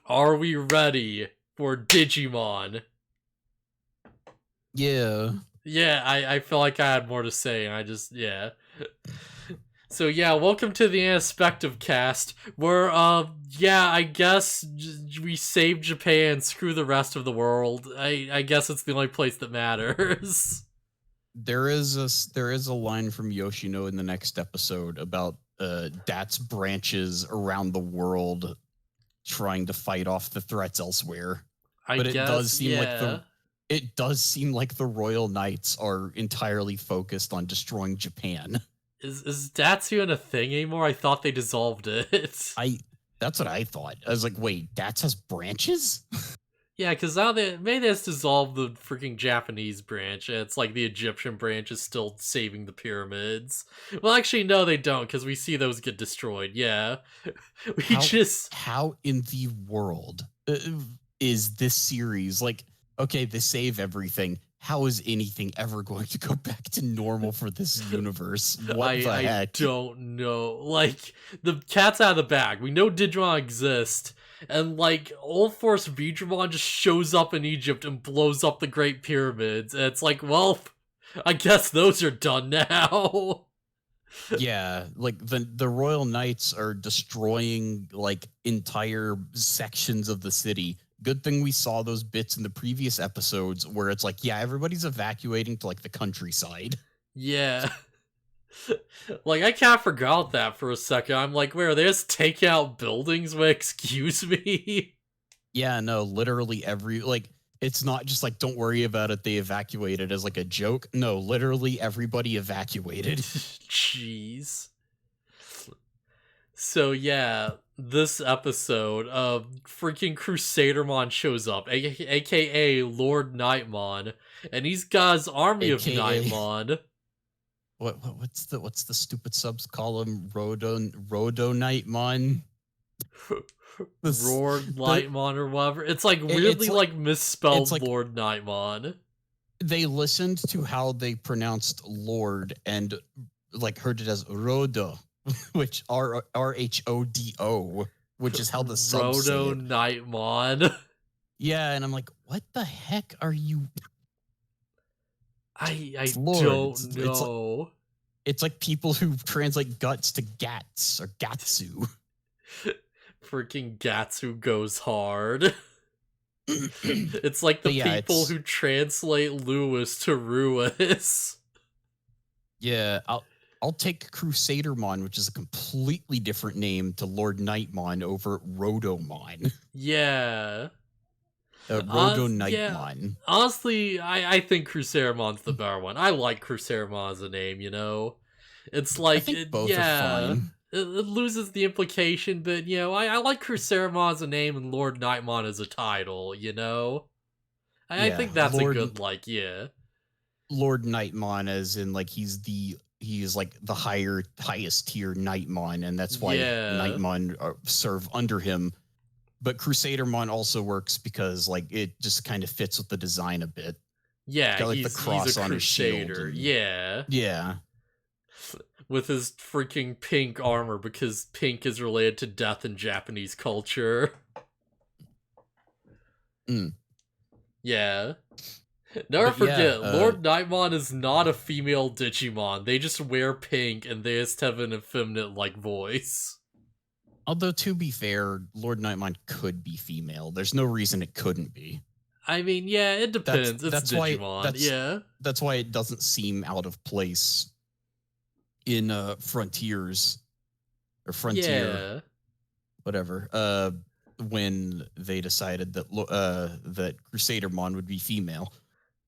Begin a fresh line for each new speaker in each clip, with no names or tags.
Are we ready for Digimon?
Yeah.
Yeah, I feel like I had more to say, and yeah. So yeah, welcome to the Anispective cast, where, I guess we save Japan, screw the rest of the world. I guess it's the only place that matters.
There is a line from Yoshino in the next episode about DAT's branches around the world trying to fight off the threats elsewhere.
I
But
guess, yeah.
it does seem like the Royal Knights are entirely focused on destroying Japan.
Is Datsu even a thing anymore? I thought they dissolved it.
That's what I thought. I was like, wait, DATS has branches?
Yeah, because now maybe they just dissolved the freaking Japanese branch. And it's like the Egyptian branch is still saving the pyramids. Well, actually, no, they don't, because we see those get destroyed. Yeah,
How in the world is this series like? Okay, they save everything. How is anything ever going to go back to normal for this universe? What the
I
heck?
don't know. Like, the cat's out of the bag. We know Digimon exist. And, like, Old Force Vidramon just shows up in Egypt and blows up the Great Pyramids. And it's like, well, I guess those are done now.
Yeah, like the Royal Knights are destroying like entire sections of the city. Good thing we saw those bits in the previous episodes where it's like, yeah, everybody's evacuating to like the countryside.
Yeah. Like, I kind of forgot that for a second. I'm like, where, they just take out buildings? Wait, excuse me?
Yeah, no, literally it's not just like don't worry about it, they evacuated as like a joke. No, literally everybody evacuated.
Jeez. So yeah, this episode, freaking Crusadermon shows up, aka Lord Nightmon, and he's got his army of
AKA
Nightmon.
What's the stupid subs call him? Rodo Nightmon?
Lord
The
Nightmon or whatever. It's like
it's
weirdly
like
like
it's
misspelled
like
Lord Nightmon.
they listened to how they pronounced Lord and like heard it as Rodo, which Rhodo, which is how the subs say
Rodo
it.
Nightmon.
Yeah, and I'm like, what the heck are you?
I
It's Lord.
don't know.
It's like people who translate guts to gats or gatsu.
Freaking Gatsu goes hard. It's like the
But yeah,
people who translate Lewis to Ruis.
yeah, I'll take Crusadermon, which is a completely different name to Lord Nightmon over Rodomon.
Yeah.
Rodo
Yeah.
Nightmon.
Honestly, I think Crusadermon's the better one. I like Crusadermon as a name, you know? It's
I
like,
think both are fine.
it loses the implication, but, you know, I like Crusadermon as a name and Lord Nightmon as a title, you know? I
Yeah,
think that's a good, like, yeah.
Lord Nightmon, as in like he's like the highest tier Nightmon, and that's why
Yeah.
Nightmon serve under him. But Crusadermon also works because like it just kind of fits with the design a bit.
Yeah,
Got like the
he's a
cross on his shield.
crusader.
And,
Yeah.
yeah.
With his freaking pink armor, because pink is related to death in Japanese culture.
Mm.
Yeah. Never forget, Lord Nightmon is not a female Digimon. They just wear pink and they just have an effeminate like voice.
Although to be fair, Lord Nightmon could be female. There's no reason it couldn't be.
I mean, yeah, it depends. It's Digimon, yeah.
That's why it doesn't seem out of place in Frontiers or Frontier,
Yeah.
whatever. When they decided that that Crusadermon would be female.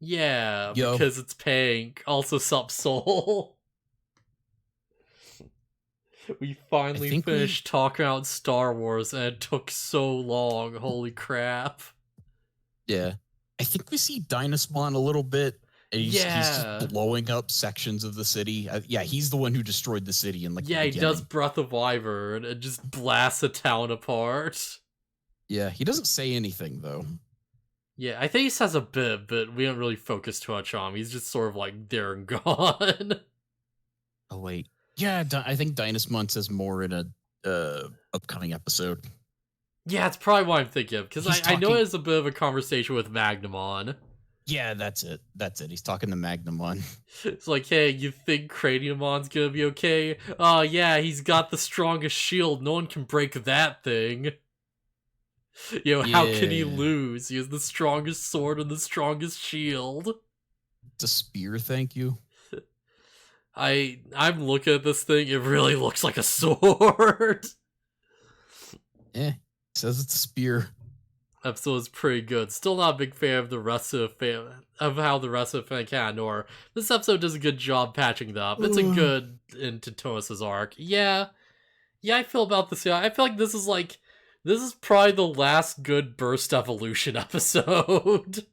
Yeah, because it's pink. Also, Sup Soul. We finally finished talking about Star Wars, and it took so long. Holy crap.
Yeah. I think we see Dynasmon a little bit. And he's just blowing up sections of the city. Yeah, he's the one who destroyed the city in like the beginning.
He does Breath of Wyvern and just blasts a town apart.
Yeah, he doesn't say anything though.
Yeah, I think he says a bit, but we don't really focus too much on him. He's just sort of like there and gone.
Oh wait, yeah, I think Dynasmon says more in a upcoming episode.
Yeah, it's probably what I'm thinking of, because
He's
I know
talking.
it's a bit of a conversation with Magnamon.
Yeah, that's it. That's it. He's talking to Magnamon.
It's like, hey, you think Craniomon's gonna be okay? Oh, yeah, he's got the strongest shield. No one can break that thing. How can he
Yeah.
lose? He has the strongest sword and the strongest shield.
It's a spear, thank you.
I'm looking at this thing, it really looks like a sword.
Says it's a spear.
Episode is pretty good. Still not a big fan of the rest of how the rest of the fan or this episode does a good job patching it up. It's a good into Thomas's arc. Yeah, I feel about this. Yeah, I feel like this is probably the last good burst evolution episode.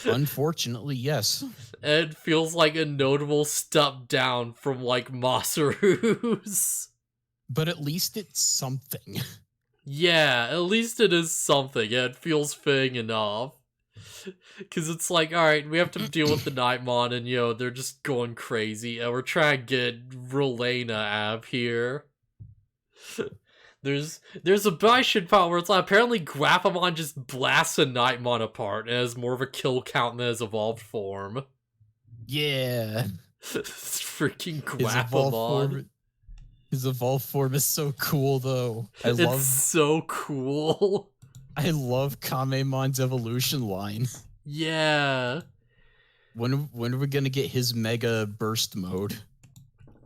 Unfortunately, yes.
It feels like a notable step down from like Masaru's.
But at least it's something.
Yeah, at least it is something. Yeah, it feels fitting enough. Because it's like, alright, we have to deal with the Nightmon, and they're just going crazy, and we're trying to get Relena out of here. There's a Bishan part where it's like, apparently Grappamon just blasts a Nightmon apart, and has more of a kill count than his evolved form.
Yeah.
It's freaking
His
Grappamon.
evolved form is so cool, though.
It's so cool.
I love Kamemon's evolution line.
Yeah.
When are we gonna get his mega burst mode?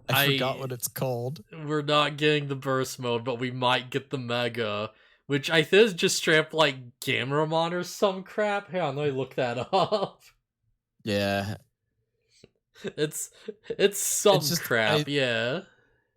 I forgot what it's called.
We're not getting the burst mode, but we might get the mega, which I think is just straight up like Gamramon or some crap. Hang on, let me look that up.
Yeah.
It's some crap, yeah.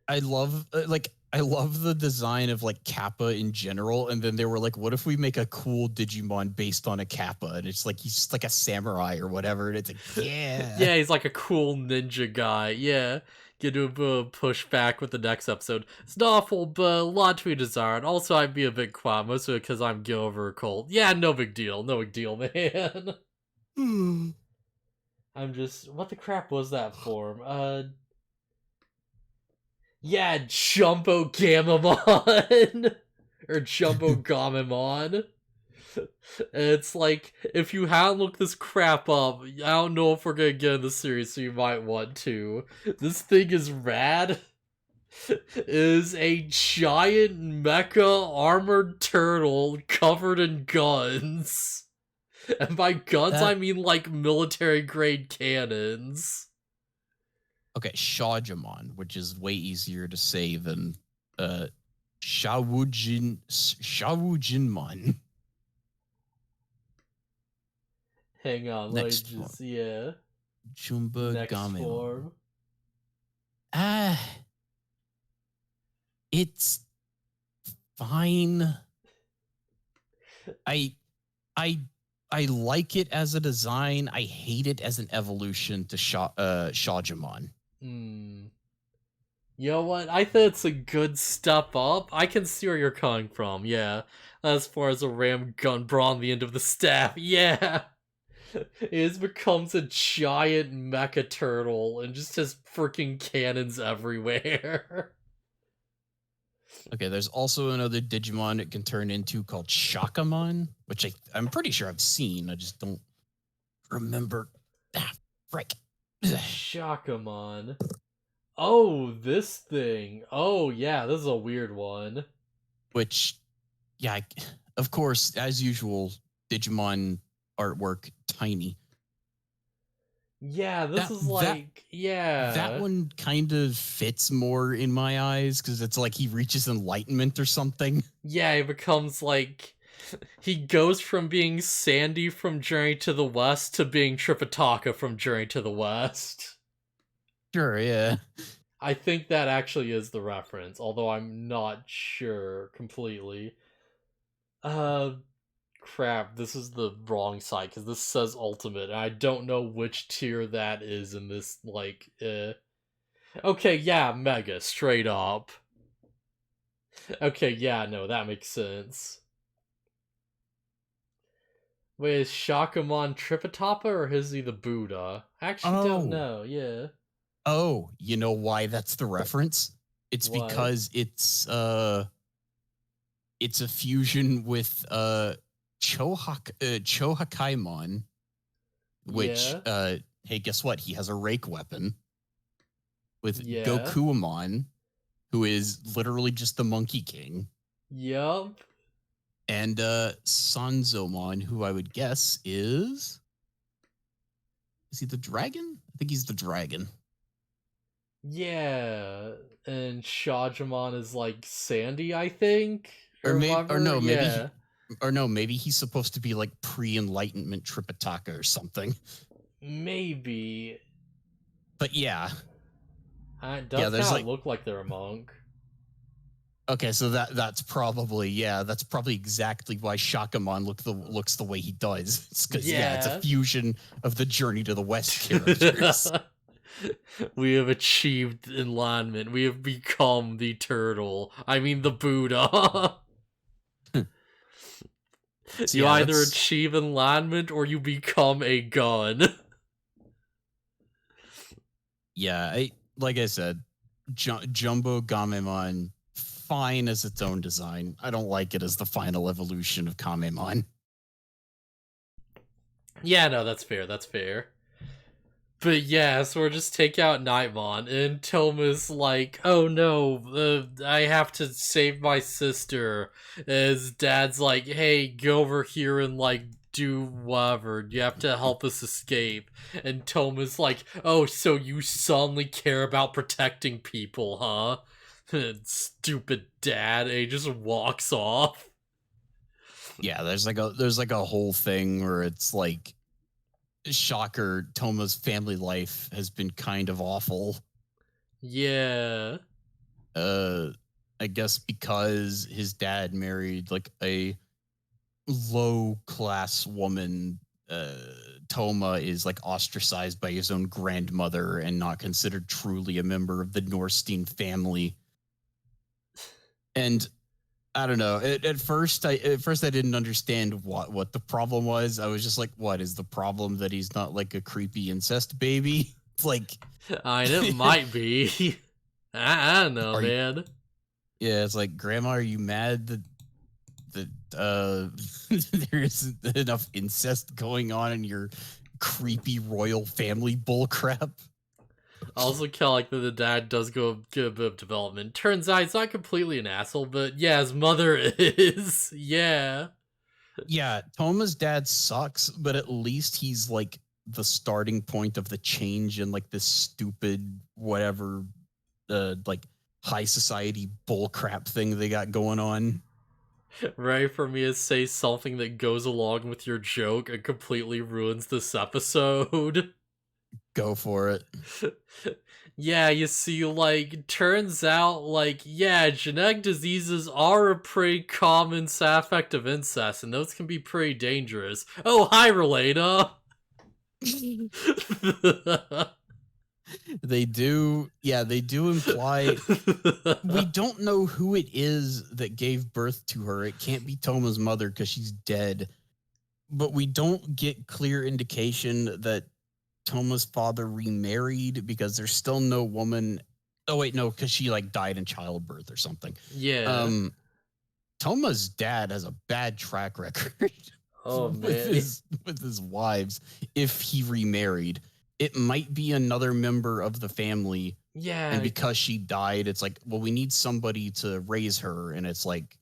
I love the design of like Kappa in general, and then they were like, what if we make a cool Digimon based on a Kappa? And it's like he's just like a samurai or whatever, and it's like, yeah.
Yeah, he's like a cool ninja guy, yeah. Get to push back with the next episode. It's not awful, but a lot to be desired. Also, I'd be a bit quiet, mostly because I'm getting over a cold. Yeah, no big deal, man. I'm just, what the crap was that form? Yeah, Jumbo Gamamon! Or Jumbo Gamamon. It's like, if you haven't looked this crap up, I don't know if we're gonna get in the series, so you might want to. This thing is rad. It is a giant mecha armored turtle covered in guns. And by guns, I mean like military grade cannons.
Okay, Shawjamon, which is way easier to say than Shawujinmon.
Hang on,
Next
let me just, yeah.
Jumba
Next
Game.
form.
It's fine. I like it as a design. I hate it as an evolution to Shawjamon.
You know what? I think it's a good step up. I can see where you're coming from, yeah. As far as a ram gun bra on the end of the staff, yeah. It becomes a giant mecha turtle and just has freaking cannons everywhere.
Okay, there's also another Digimon it can turn into called Shakamon, which I'm pretty sure I've seen. I just don't remember. Frick.
Shakamon. Oh, this thing. Oh, yeah, this is a weird one.
Which, yeah, of course, as usual, Digimon artwork, tiny.
Yeah, this is like, yeah.
That one kind of fits more in my eyes because it's like he reaches enlightenment or something.
Yeah, he becomes like, he goes from being Sandy from Journey to the West to being Tripitaka from Journey to the West.
Sure, yeah.
I think that actually is the reference, although I'm not sure completely. Crap, this is the wrong site, because this says Ultimate, and I don't know which tier that is in this, like, Okay, yeah, Mega, straight up. Okay, yeah, no, that makes sense. Wait, is Shakamon Tripitapa, or is he the Buddha? I actually don't know, yeah.
Oh, you know why that's the reference? It's because it's it's a fusion with Chohakaimon, which
Yeah.
hey, guess what? He has a rake weapon with
Yeah.
Gokuamon, who is literally just the Monkey King,
Yup.
and Sanzomon, who I would guess is he the dragon? I think he's the dragon.
Yeah. And Shajamon is like Sandy, I think?
Or
Or
maybe or
whatever.
no, maybe he,
Yeah.
or no, maybe he's supposed to be like pre-enlightenment Tripitaka or something.
Maybe.
But yeah.
It
Yeah,
does
there's
kind of
like
look like they're a monk.
okay, so that's probably exactly why Shakamon looks the way he does. It's because it's a
Yeah.
fusion of the Journey to the West characters.
We have achieved enlightenment. We have become the turtle. I mean, the Buddha.
So
You
yeah,
either
that's
achieve enlightenment or you become a gun.
like I said, Jumbo Gamemon, fine as its own design. I don't like it as the final evolution of Kamemon.
Yeah, no, that's fair. That's fair. But yeah, so we're just take out Nightmon, and Toma's like, "Oh no, I have to save my sister." His dad's like, "Hey, go over here and like do whatever. You have to help us escape." And Toma's like, "Oh, so you suddenly care about protecting people, huh?" Stupid dad. And he just walks off.
Yeah, there's like a whole thing where it's like shocker, Toma's family life has been kind of awful.
Yeah.
Uh I guess because his dad married like a low class woman, uh Toma is like ostracized by his own grandmother and not considered truly a member of the Norstein family. And I don't know. At first I didn't understand what the problem was. I was just like, what is the problem that he's not like a creepy incest baby? It's like
I mean, it might be. I don't know,
are you,
man.
yeah, it's like, grandma, are you mad that there isn't enough incest going on in your creepy royal family bullcrap?
I also kind of like that the dad does get a bit of development. Turns out he's not completely an asshole, but yeah, his mother is. Yeah.
Yeah, Toma's dad sucks, but at least he's like the starting point of the change in like this stupid whatever like high society bullcrap thing they got going on.
Right for me to say something that goes along with your joke and completely ruins this episode.
Go for it.
Yeah, you see, like, turns out, like, yeah, genetic diseases are a pretty common side effect of incest, and those can be pretty dangerous. Oh, hi, Relena!
They do imply we don't know who it is that gave birth to her. It can't be Toma's mother because she's dead. But we don't get clear indication that Toma's father remarried because there's still no woman. Oh wait, no, because she like died in childbirth or something.
Yeah.
Toma's dad has a bad track record
Oh,
with
man.
his wives. If he remarried, it might be another member of the family.
Yeah.
And because she died, it's like, well, we need somebody to raise her, and it's like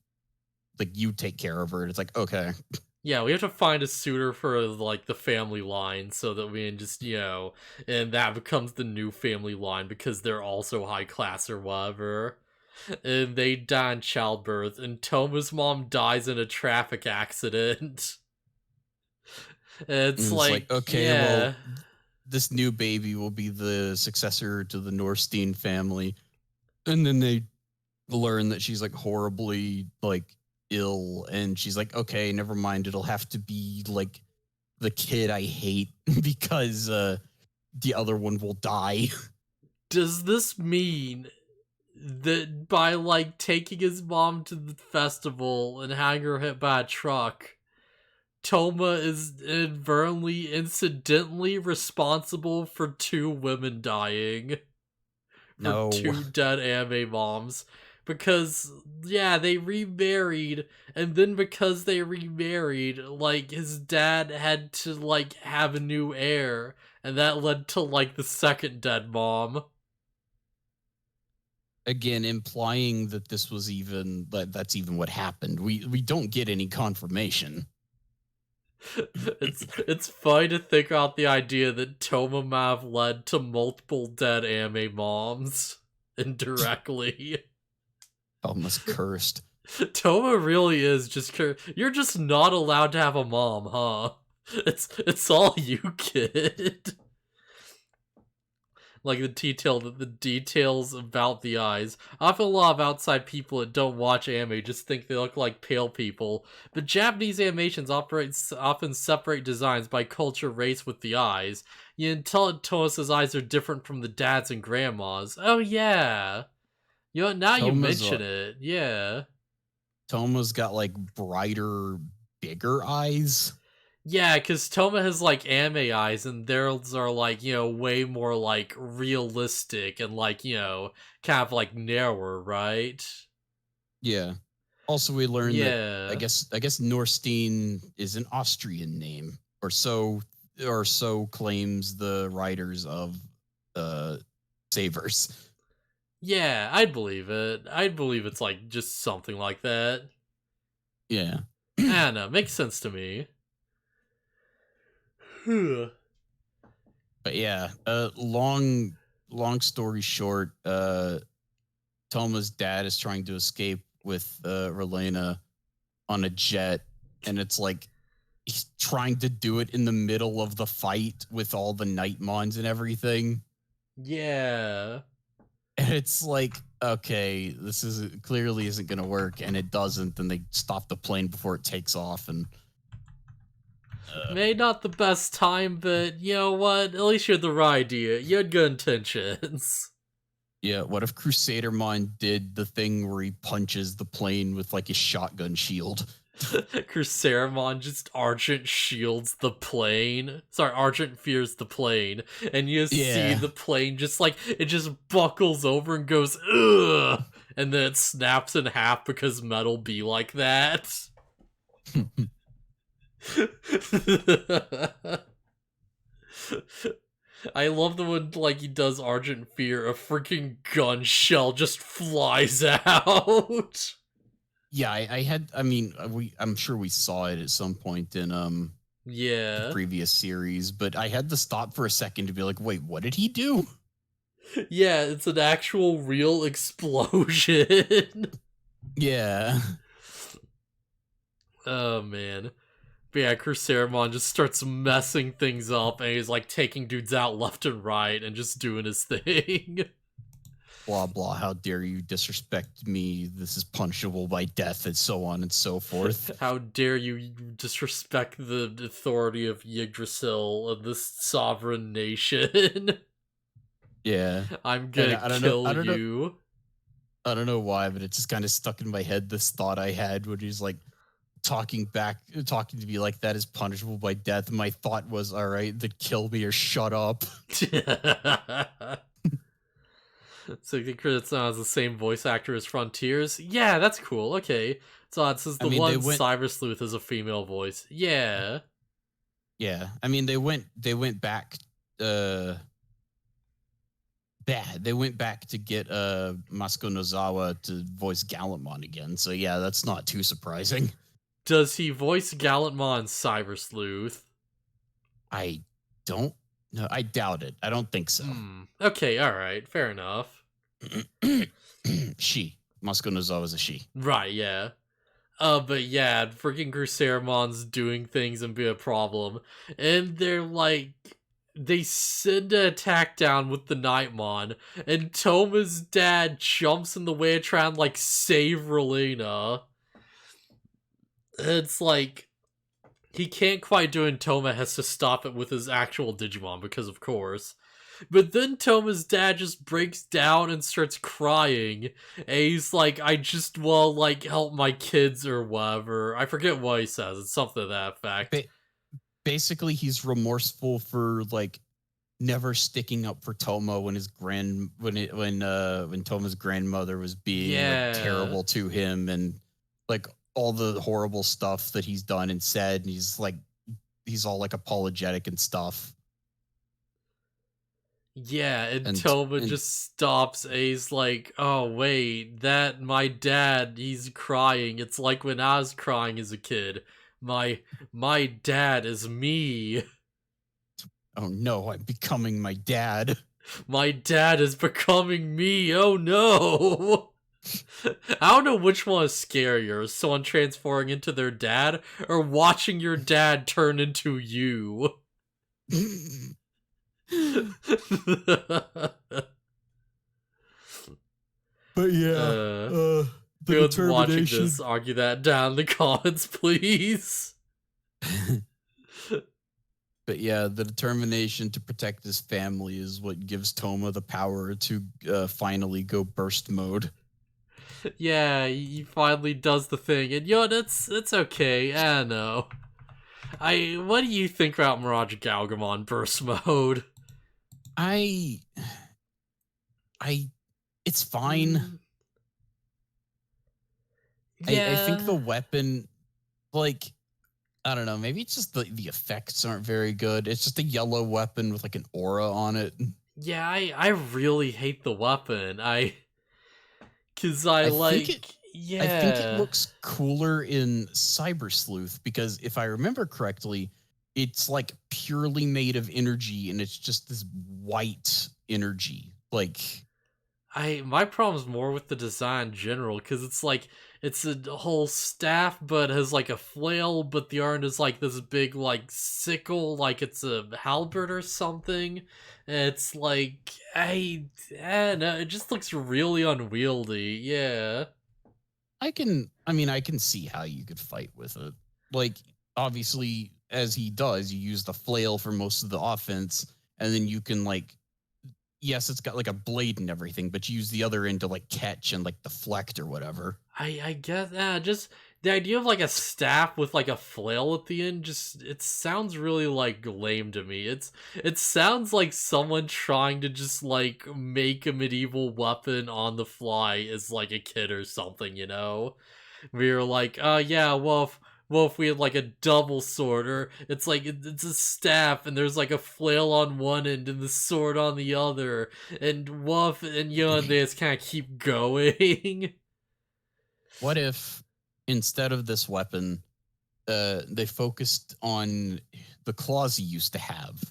you take care of her. And it's like, okay.
Yeah, we have to find a suitor for, like, the family line so that we can just, and that becomes the new family line because they're also high class or whatever. And they die in childbirth, and Toma's mom dies in a traffic accident. It's
And it's like,
like,
okay,
yeah.
well, this new baby will be the successor to the Norstein family. And then they learn that she's like horribly like ill, and she's like, okay, never mind, it'll have to be like the kid I hate because the other one will die.
Does this mean that by, like, taking his mom to the festival and having her hit by a truck, Toma is inadvertently, incidentally responsible for 2 women dying? For
No.
2 dead anime moms? because yeah, they remarried, and then because they remarried, like his dad had to like have a new heir, and that led to like the second dead mom.
Again, implying that this was even that's even what happened. We don't get any confirmation.
It's funny to think about the idea that Toma Mav led to multiple dead anime moms indirectly.
Almost cursed.
Toma really is just you're just not allowed to have a mom, huh? It's all you, kid. Like the details about the eyes. Often a lot of outside people that don't watch anime just think they look like pale people, but Japanese animations often separate designs by culture race with the eyes. You can tell Toma's eyes are different from the dad's and grandma's. Oh yeah. You know, now you
Toma's
mention it. Yeah.
Toma's got like brighter, bigger eyes.
Yeah, because Toma has like anime eyes, and theirs are like, way more like realistic and like, kind of like narrower, right?
Yeah. Also, we learned that I
Yeah.
guess Norstein is an Austrian name, or so claims the writers of Savers.
Yeah, I'd believe it. I'd believe it's like just something like that.
Yeah.
I don't know. Makes sense to me.
But yeah, long story short, Toma's dad is trying to escape with Relena on a jet, and it's like he's trying to do it in the middle of the fight with all the Nightmons and everything.
Yeah.
And it's like, okay, this is clearly isn't going to work, and it doesn't. And they stop the plane before it takes off, and
Maybe not the best time, but you know what? At least you had the right idea. You had good intentions.
yeah, what if Crusadermon did the thing where he punches the plane with like his shotgun shield?
Crusadermon just Argent shields the plane. Sorry, Argent fears the plane. And you see
Yeah.
the plane just like, it just buckles over and goes, ugh! And then it snaps in half because metal be like that. I love the one like he does Argent Fear, a freaking gun shell just flies out.
Yeah, I'm sure we saw it at some point in the
Yeah.
previous series, but I had to stop for a second to be like, wait, what did he do?
Yeah, it's an actual real explosion.
Yeah.
Oh man. But yeah, Crusadermon just starts messing things up and he's like taking dudes out left and right and just doing his thing.
Blah blah, how dare you disrespect me? This is punishable by death, and so on and so forth.
How dare you disrespect the authority of Yggdrasil of this sovereign nation?
Yeah.
I'm gonna kill you.
I don't know why, but it just kind of stuck in my head this thought I had when he's like talking to me like that is punishable by death. My thought was, all right, then kill me or shut up.
So you think it's the same voice actor as Frontiers? Yeah, that's cool. Okay. So it says Cyber Sleuth is a female voice. Yeah.
Yeah. I mean they went back they went back to get Masuko Nozawa to voice Gallantmon again. So yeah, that's not too surprising.
Does he voice Gallantmon Cyber Sleuth?
I don't know. I doubt it. I don't think so.
Okay, alright, fair enough.
She. Masuko Nozawa is a she.
Right, yeah. But yeah, freaking Crusadermon's doing things and be a problem. And they're like, they send an attack down with the Nightmon, and Toma's dad jumps in the way to try and like save Relena. It's like, he can't quite do it, and Toma has to stop it with his actual Digimon, because of course. But then Toma's dad just breaks down and starts crying. And he's like, I just want to, like, help my kids or whatever. I forget what he says. It's something to that effect.
Basically, he's remorseful for, like, never sticking up for Toma when when Toma's grandmother was being like
Yeah.
terrible to him, and like all the horrible stuff that he's done and said, and he's all like apologetic and stuff.
Yeah, and
and
Toma
and
just stops and he's like, oh wait, that my dad, he's crying. It's like when I was crying as a kid. My my dad is me.
oh no, I'm becoming my dad.
My dad is becoming me. Oh no. I don't know which one is scarier, someone transforming into their dad or watching your dad turn into you.
But yeah,
uh
the
Who's watching
determination.
this, argue that down in the comments, please.
But yeah, the determination to protect his family is what gives Toma the power to finally go burst mode.
Yeah, he finally does the thing, and yo, it's okay. I don't know. What do you think about Mirage Galgamon burst mode?
I, I, it's fine.
Mm,
I think the
yeah,
weapon, like, I don't know, maybe it's just the effects aren't very good. It's just a yellow weapon with like an aura on it.
yeah. I really hate the weapon. Cause I
I think it
like,
I think it
yeah.
looks cooler in Cyber Sleuth because if I remember correctly, it's like purely made of energy and it's just this white energy. Like
My problem is more with the design in general, because it's like it's a whole staff but has like a flail, but the arm is like this big like sickle, like it's a halberd or something. It's like I don't know, it just looks really unwieldy. Yeah.
I can see how you could fight with it. Like obviously as he does, you use the flail for most of the offense and then you can like yes, it's got like a blade and everything, but you use the other end to like catch and like deflect or whatever.
I guess just the idea of like a staff with like a flail at the end, just it sounds really like lame to me. It sounds like someone trying to just like make a medieval weapon on the fly as like a kid or something, you know? We were like, oh yeah, well if we had like a double sword, or it's like it's a staff and there's like a flail on one end and the sword on the other, and woof, and you know, and they just kind of keep going.
What if instead of this weapon, they focused on the claws he used to have,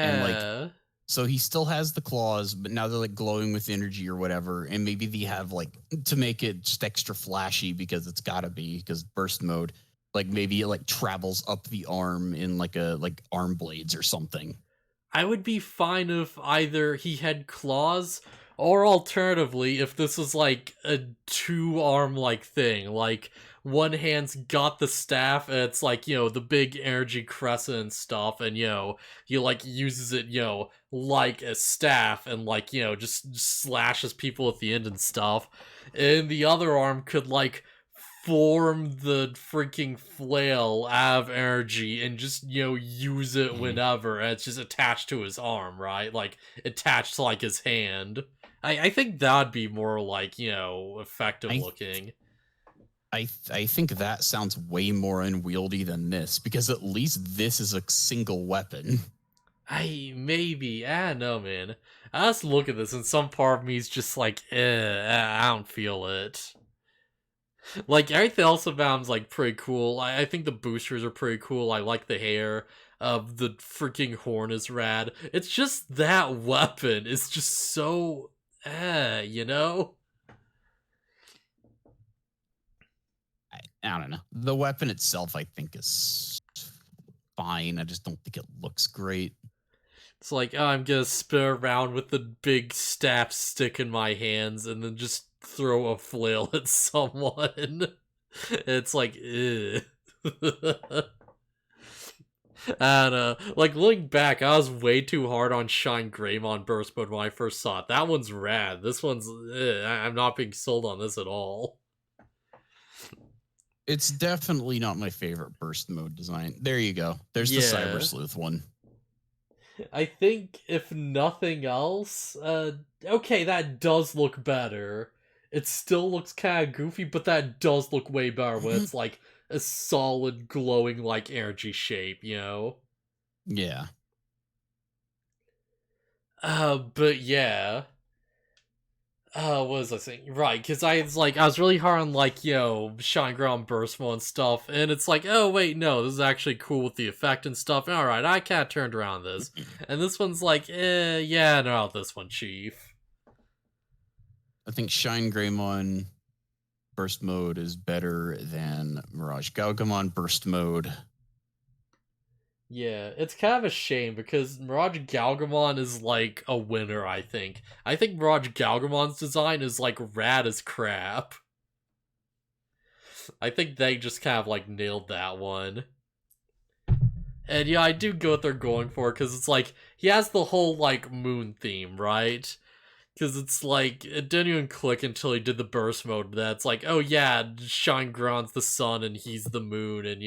and like
Yeah.
so he still has the claws, but now they're like glowing with energy or whatever, and maybe they have like to make it just extra flashy because it's got to be because burst mode. Like maybe it like travels up the arm in like a like arm blades or something.
I would be fine if either he had claws, or alternatively, if this was like a two arm like thing. Like, one hand's got the staff, and it's like, you know, the big energy crescent and stuff, and, you know, he like uses it, you know, like a staff, and like, you know, just slashes people at the end and stuff. And the other arm could like form the freaking flail out of energy and just, you know, use it
Mhm.
whenever, and it's just attached to his arm, right? Like attached to like his hand. I think that'd be more like, you know, effective
I
looking.
I think that sounds way more unwieldy than this because at least this is a single weapon.
I don't know, man. I just look at this and some part of me is just like, I don't feel it. Like everything else about him's like pretty cool. I think the boosters are pretty cool. I like the hair. The freaking horn is rad. It's just that weapon is just so, you know.
I don't know. The weapon itself, I think, is fine. I just don't think it looks great.
It's like, oh, I'm gonna spin around with the big staff stick in my hands and then just throw a flail at someone. It's like, ew. And like looking back, I was way too hard on Shine Greymon Burst Mode when I first saw it. That one's rad. This one's I'm not being sold on this at all.
It's definitely not my favorite burst mode design. There you go. There's the Cyber
Yeah.
Sleuth one.
I think if nothing else, okay, that does look better. It still looks kind of goofy, but that does look way better when it's like a solid glowing like energy shape, you know?
Yeah.
But yeah. What was I saying? Right, because I was really hard on like, Shine Ground Burst Mode and stuff, and it's like, oh wait, no, this is actually cool with the effect and stuff. Alright, I kinda turned around this. And this one's like, yeah, no, this one, Chief.
I think Shine Greymon burst mode is better than Mirage Galgamon burst mode.
Yeah, it's kind of a shame because Mirage Galgamon is like a winner, I think. I think Mirage Galgamon's design is like rad as crap. I think they just kind of like nailed that one. And yeah, I do get what they're going for because it's like he has the whole like moon theme, right? Because it's like it didn't even click until he did the burst mode. That's like, oh yeah, Shine Gron's the sun and he's the moon, and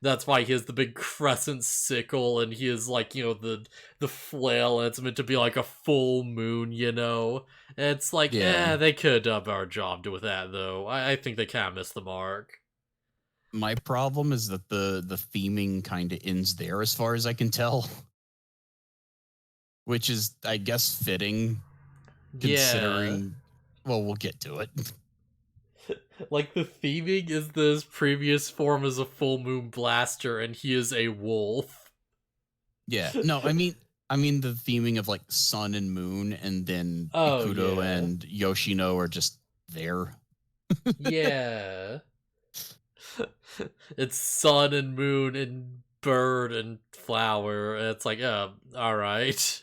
that's why he has the big crescent sickle and he is like the flail, and it's meant to be like a full moon. And it's like,
Yeah.
they could have done a better job with that though. I think they kind of missed the mark.
My problem is that the theming kind of ends there as far as I can tell. Which is, I guess, fitting
Yeah.
considering well, we'll get to it.
Like the theming is this previous form as a full moon blaster and he is a wolf.
Yeah. No, I mean the theming of like sun and moon, and then
Oh
Ikuto
yeah.
and Yoshino are just there.
Yeah. It's sun and moon and bird and flower. And it's like, alright.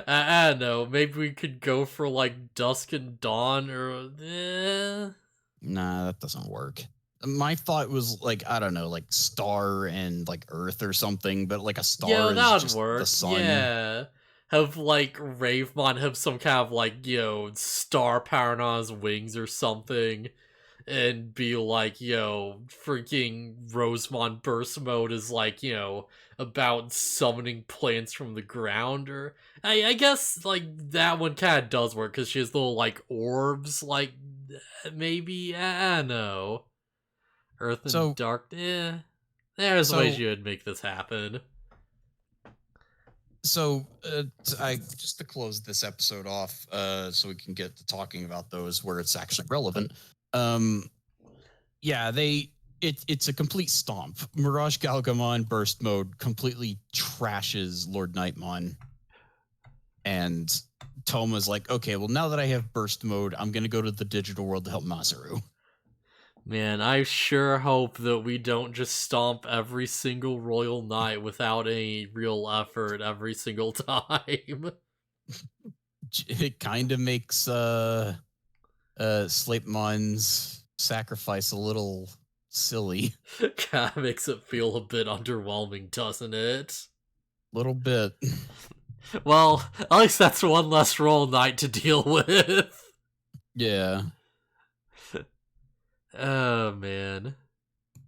I don't know. Maybe we could go for like dusk and dawn or.
Nah, that doesn't work. My thought was like, I don't know, like star and like earth or something, but like a
Yo,
star is
that would
just the
work.
sun.
Yeah. Have like Ravemon have some kind of like, star power on his wings or something. And be like, freaking Rosemon Burst Mode is like, about summoning plants from the ground, or I guess like that one kind of does work because she has little like orbs, like maybe I don't know, Earth and
So
Dark. There's ways
so
you would make this happen.
I just to close this episode off, so we can get to talking about those where it's actually relevant. Um, yeah, it's a complete stomp. Mirage Galgamon burst mode completely trashes Lord Nightmon, and Toma's like, okay, well now that I have burst mode, I'm gonna go to the digital world to help Masaru.
Man, I sure hope that we don't just stomp every single Royal Knight without any real effort every single time.
It kind of makes Sleipmon's sacrifice a little silly.
Kinda makes it feel a bit underwhelming, doesn't it?
Little bit.
Well, at least that's one less Royal Knight to deal with.
Yeah.
Oh, man.